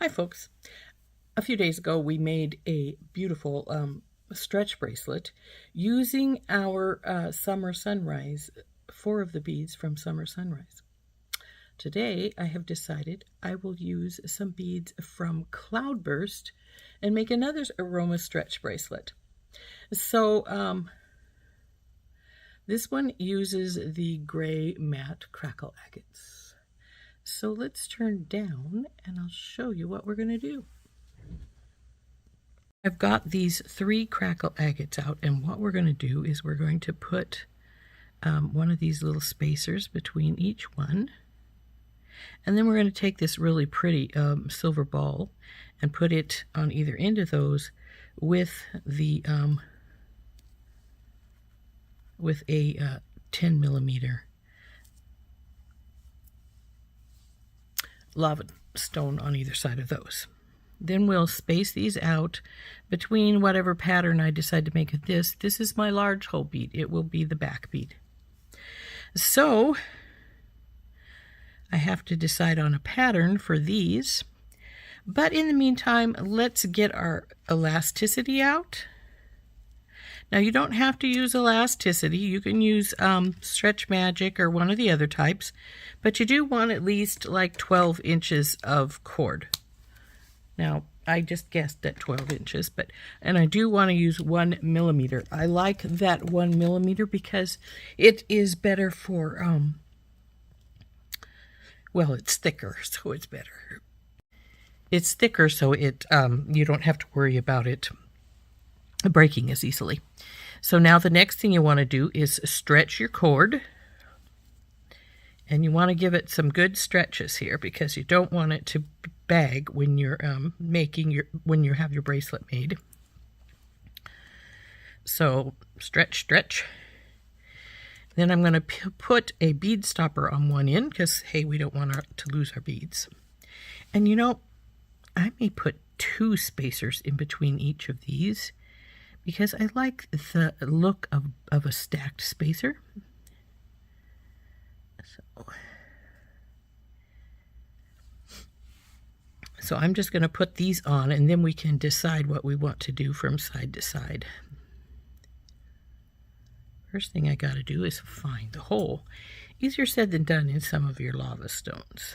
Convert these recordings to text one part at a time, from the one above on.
Hi folks. A few days ago we made a beautiful stretch bracelet using our Summer Sunrise, 4 of the beads from Summer Sunrise. Today I have decided I will use some beads from Cloudburst and make another aroma stretch bracelet. So this one uses the gray matte crackle agates. So let's turn down and I'll show you what we're going to do. I've got these 3 crackle agates out, and what we're going to do is we're going to put one of these little spacers between each one, and then we're going to take this really pretty silver ball and put it on either end of those with the with a 10 millimeter lava stone on either side of those. Then we'll space these out between whatever pattern I decide to make of this. This is my large hole bead. It will be the back bead. So I have to decide on a pattern for these. But in the meantime, let's get our elasticity out. Now you don't have to use elasticity. You can use Stretch Magic or one of the other types. But you do want at least like 12 inches of cord. Now, I just guessed at 12 inches, and I do want to use 1 millimeter. I like that 1 millimeter because it is better for, well, it's thicker, so it's better. It's thicker, so it you don't have to worry about it breaking as easily. So now the next thing you want to do is stretch your cord. And you want to give it some good stretches here because you don't want it to bag when you're when you have your bracelet made. So stretch, stretch. Then I'm going to put a bead stopper on one end because, hey, we don't want to lose our beads. And you know, I may put 2 spacers in between each of these because I like the look of a stacked spacer. So I'm just going to put these on, and then we can decide what we want to do from side to side. First thing I got to do is find the hole. Easier said than done in some of your lava stones.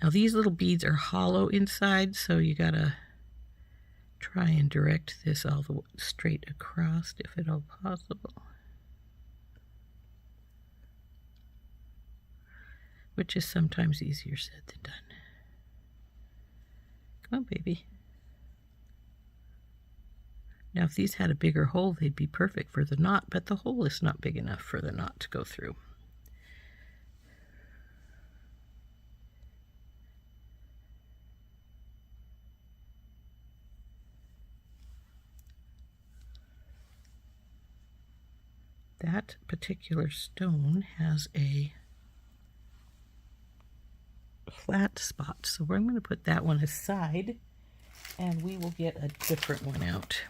Now these little beads are hollow inside, so you got to try and direct this all the way straight across if at all possible. Which is sometimes easier said than done. Come on, baby. Now, if these had a bigger hole, they'd be perfect for the knot, but the hole is not big enough for the knot to go through. That particular stone has a flat spot, so I'm going to put that one aside and we will get a different one out.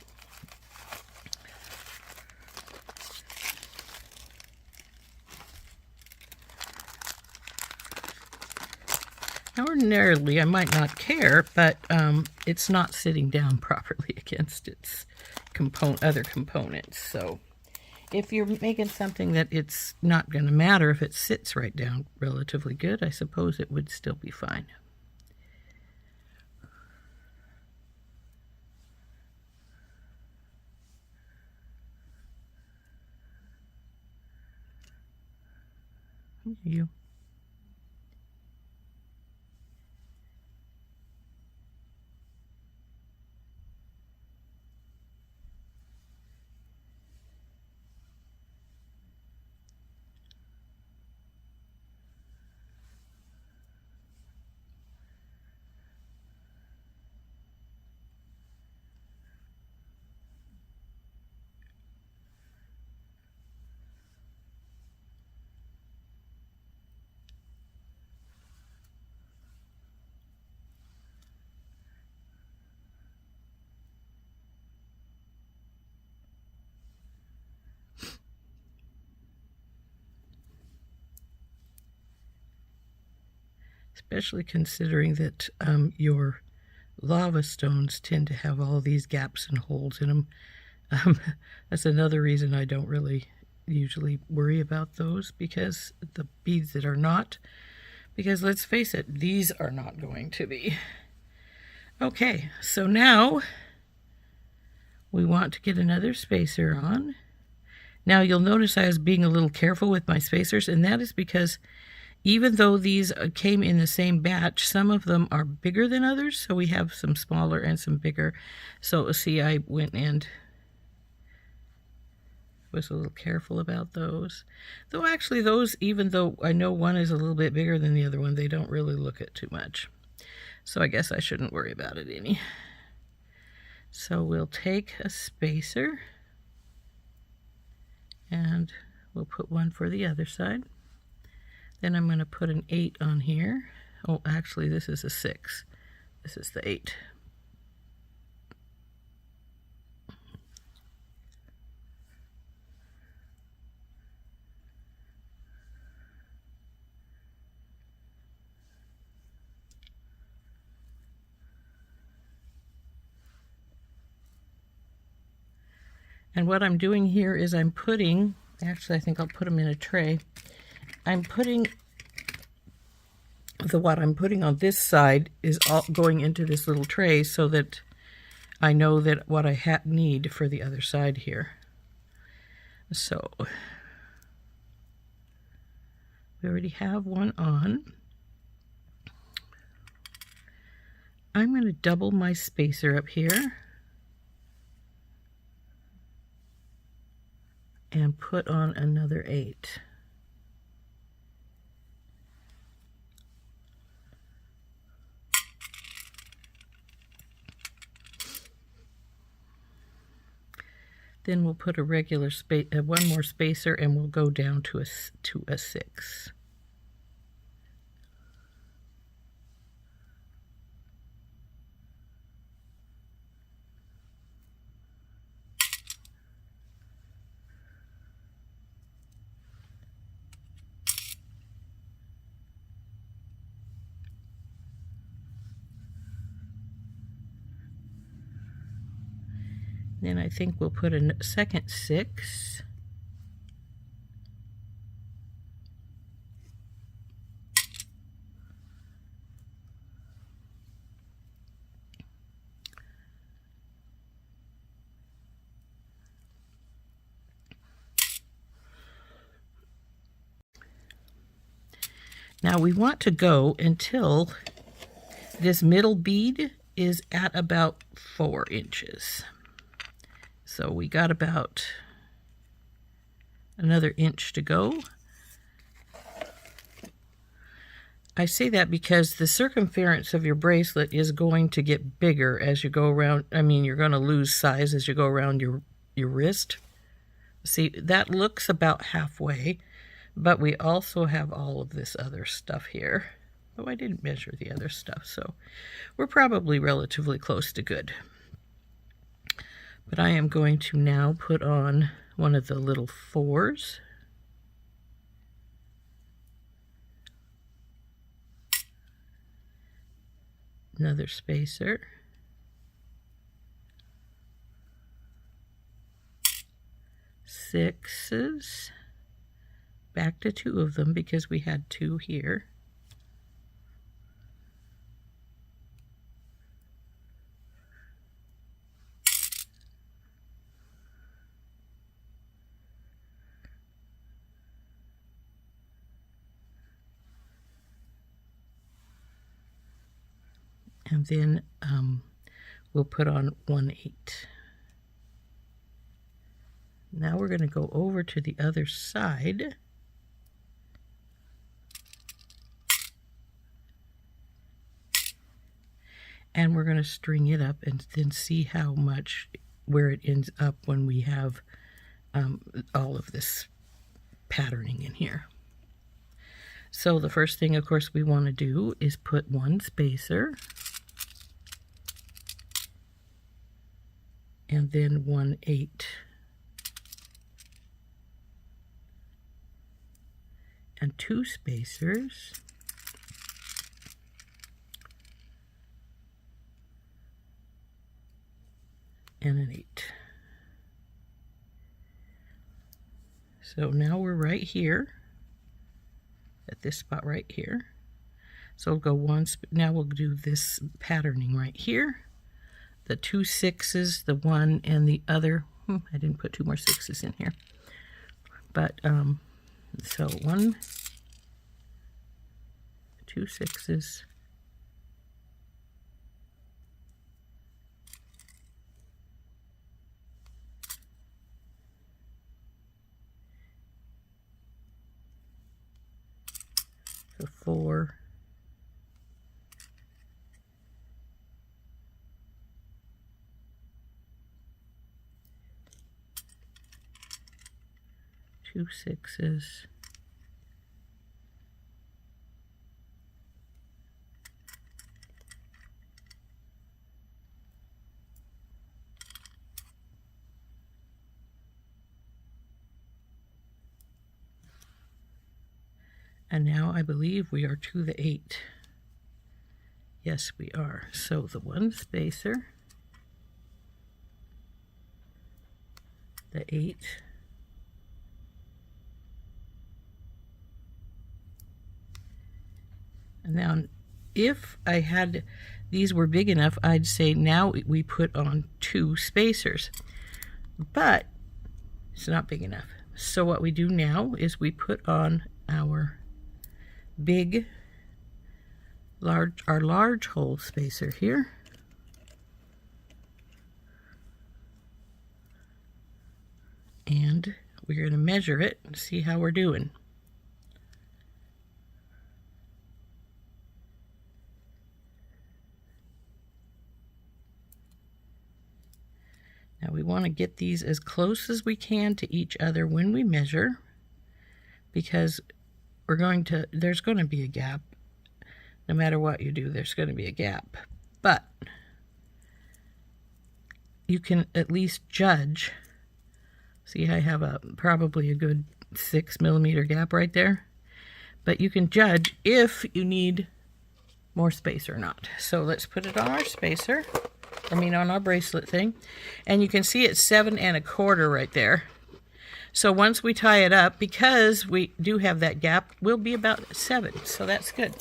Now, ordinarily I might not care, but it's not sitting down properly against its other components. So if you're making something that it's not going to matter if it sits right down relatively good, I suppose it would still be fine. You. especially considering that your lava stones tend to have all these gaps and holes in them. That's another reason I don't really usually worry about those, because the beads that are not, because let's face it, these are not going to be. Okay, so now we want to get another spacer on. Now you'll notice I was being a little careful with my spacers, and that is because even though these came in the same batch, some of them are bigger than others, so we have some smaller and some bigger. So see, I went and was a little careful about those. Though actually those, even though I know one is a little bit bigger than the other one, they don't really look it too much. So I guess I shouldn't worry about it any. So we'll take a spacer and we'll put one for the other side. Then I'm going to put an 8 on here. Oh, actually this is a 6. This is the 8. And what I'm doing here is I'm putting, actually I think I'll put them in a tray. I'm putting what I'm putting on this side is all going into this little tray so that I know that what I need for the other side here. So we already have one on. I'm going to double my spacer up here and put on another 8. Then we'll put a regular one more spacer, and we'll go down to a 6. Then I think we'll put a second 6. Now we want to go until this middle bead is at about 4 inches. So we got about another inch to go. I say that because the circumference of your bracelet is going to get bigger as you go around. I mean, you're going to lose size as you go around your wrist. See, that looks about halfway, but we also have all of this other stuff here. Though I didn't measure the other stuff, so we're probably relatively close to good. But I am going to now put on one of the little 4s. Another spacer. 6s. Back to 2 of them because we had 2 here. And then we'll put on 1 8. Now we're going to go over to the other side. And we're going to string it up and then see how much, where it ends up when we have all of this patterning in here. So the first thing, of course, we want to do is put 1 spacer. And then 1 8. And 2 spacers. and an 8. So now we're right here at this spot right here. So we'll go one, now we'll do this patterning right here. The 2 6s, the 1 and the other. I didn't put 2 more 6s in here. But, so 1, 2 6s. So 4. 2 6s. And now I believe we are to the 8. Yes, we are. So the 1 spacer, the 8, and now if I had these were big enough, I'd say now we put on 2 spacers, but it's not big enough. So what we do now is we put on our large hole spacer here, and we're going to measure it and see how we're doing. Now we want to get these as close as we can to each other when we measure, because there's going to be a gap. No matter what you do, there's going to be a gap. But you can at least judge. See, I have probably a good 6 millimeter gap right there. But you can judge if you need more space or not. So let's put it on our spacer. On our bracelet thing. And you can see it's 7 1/4 right there. So once we tie it up, because we do have that gap, we'll be about 7. So that's good.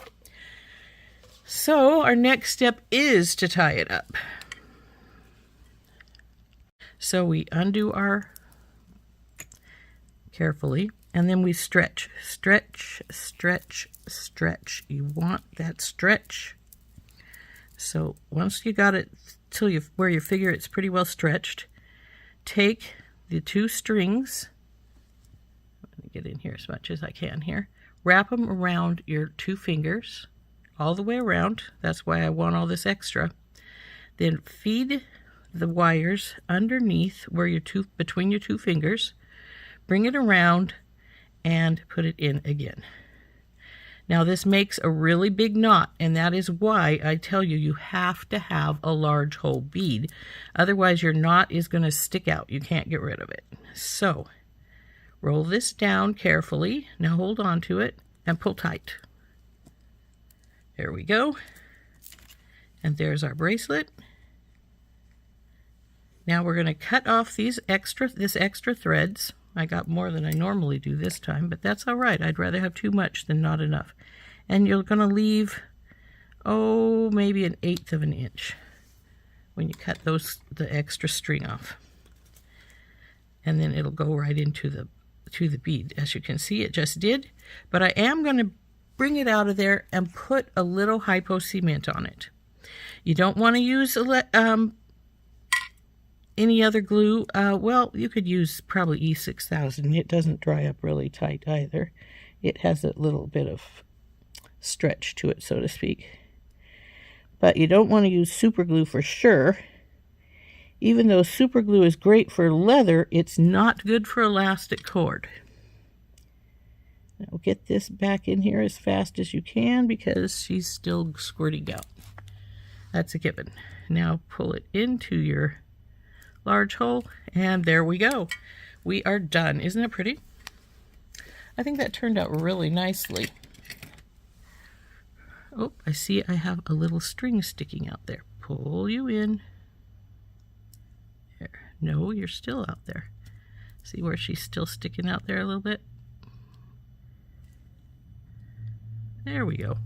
So our next step is to tie it up. So we undo our carefully, and then we stretch, stretch, stretch, stretch. You want that stretch. So once you got it till where you figure it's pretty well stretched, take the 2 strings. Let me get in here as much as I can here. Wrap them around your 2 fingers, all the way around. That's why I want all this extra. Then feed the wires underneath where between your 2 fingers. Bring it around and put it in again. Now this makes a really big knot, and that is why I tell you, you have to have a large hole bead. Otherwise your knot is going to stick out. You can't get rid of it. So roll this down carefully. Now hold on to it and pull tight. There we go. And there's our bracelet. Now we're going to cut off this extra threads. I got more than I normally do this time, but that's all right. I'd rather have too much than not enough. And you're going to leave, maybe 1/8 of an inch when you cut the extra string off. And then it'll go right into the bead. As you can see, it just did. But I am going to bring it out of there and put a little hypo cement on it. You don't want to use any other glue. Well, you could use probably E6000. It doesn't dry up really tight either. It has a little bit of stretch to it, so to speak. But you don't want to use super glue for sure. Even though super glue is great for leather, it's not good for elastic cord. Now get this back in here as fast as you can because she's still squirting out. That's a given. Now pull it into your large hole, and there we go. We are done. Isn't it pretty? I think that turned out really nicely. Oh, I see I have a little string sticking out there. Pull you in. No, you're still out there. See where she's still sticking out there a little bit? There we go.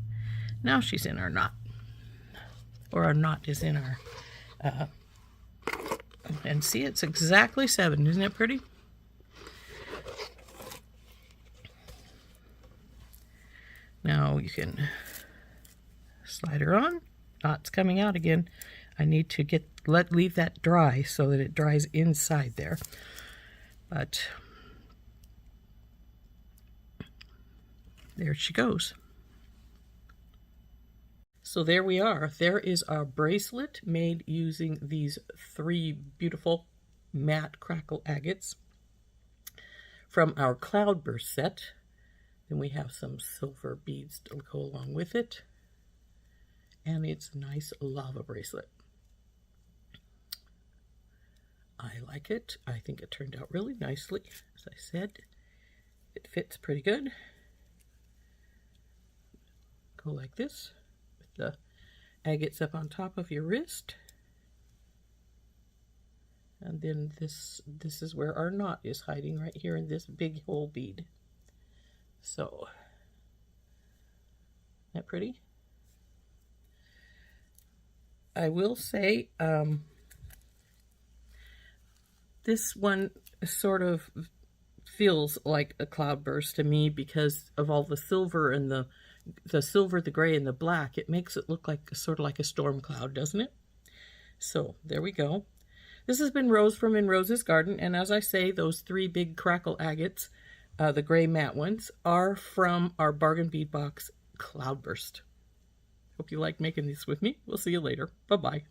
Now she's in our knot. Or our knot is in our... and see, it's exactly 7. Isn't it pretty? Now you can slide her on. Knot's coming out again. I need to leave that dry so that it dries inside there. But there she goes. So there we are. There is our bracelet made using these 3 beautiful matte crackle agates from our Cloudburst set. Then we have some silver beads to go along with it. And it's a nice lava bracelet. I like it. I think it turned out really nicely. As I said, it fits pretty good. Go like this. The agates up on top of your wrist, and then this is where our knot is hiding, right here in this big whole bead. So, isn't that pretty? I will say this one sort of feels like a cloudburst to me because of all the silver and the silver, the gray, and the black. It makes it look like sort of like a storm cloud, doesn't it? So there we go. This has been Rose from In Rose's Garden, and as I say, those 3 big crackle agates, the gray matte ones, are from our Bargain Bead Box Cloudburst. Hope you like making these with me. We'll see you later. Bye-bye.